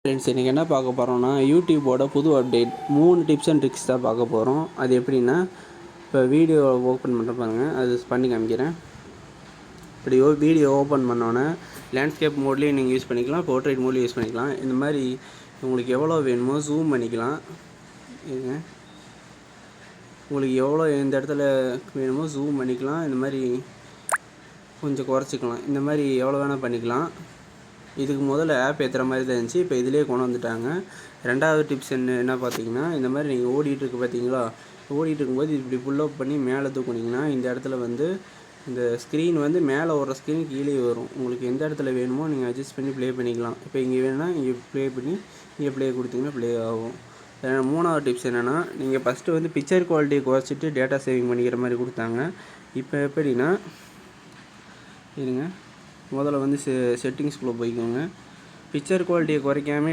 Friends, இன்றைக்கி என்ன பார்க்க போகிறோம்னா யூடியூபோட புது அப்டேட் 3 டிப்ஸ் அண்ட் ட்ரிக்ஸ் தான் பார்க்க போகிறோம். அது எப்படின்னா, இப்போ வீடியோ ஓப்பன் பண்ணுற பாருங்கள், அது பண்ணி காமிக்கிறேன். இப்படி வீடியோ ஓப்பன் பண்ணோன்னே லேண்ட்ஸ்கேப் மோட்லேயும் நீங்கள் யூஸ் பண்ணிக்கலாம், போர்ட்ரேட் மோட்லேயும் யூஸ் பண்ணிக்கலாம். இந்த மாதிரி உங்களுக்கு எவ்வளோ வேணுமோ ஜூம் பண்ணிக்கலாம். உங்களுக்கு எவ்வளோ எந்த இடத்துல வேணுமோ ஜூம் பண்ணிக்கலாம். இந்த மாதிரி கொஞ்சம் குறைச்சிக்கலாம். இந்த மாதிரி எவ்வளோ வேணால் பண்ணிக்கலாம். இதுக்கு முதல்ல ஆப் ஏற்றுற மாதிரி தான் இருந்துச்சு, இப்போ இதிலே கொண்டு வந்துட்டாங்க. ரெண்டாவது டிப்ஸ் என்ன பார்த்தீங்கன்னா, இந்த மாதிரி நீங்கள் ஓடிட்டுருக்கு பார்த்தீங்களா, ஓடிட்டு இருக்கும்போது இப்படி புல்லப் பண்ணி மேலே தூக்குனிங்கன்னா இந்த இடத்துல இந்த ஸ்க்ரீன் மேலே ஓடுற ஸ்க்ரீன் கீழே வரும். உங்களுக்கு எந்த இடத்துல வேணுமோ நீங்கள் அட்ஜஸ்ட் பண்ணி ப்ளே பண்ணிக்கலாம். இப்போ இங்கே வேணும்னா இங்கே ப்ளே பண்ணி இங்கே ப்ளே கொடுத்தீங்கன்னா ப்ளே ஆகும். மூணாவது டிப்ஸ் என்னென்னா, நீங்கள் ஃபஸ்ட்டு பிக்சர் குவாலிட்டியை குறைச்சிட்டு டேட்டா சேவிங் பண்ணிக்கிற மாதிரி கொடுத்தாங்க. இப்போ எப்படின்னா, இருங்க, முதல்ல செட்டிங்ஸ்குள்ளே போய்க்கோங்க. பிக்சர் குவாலிட்டியை குறைக்காமல்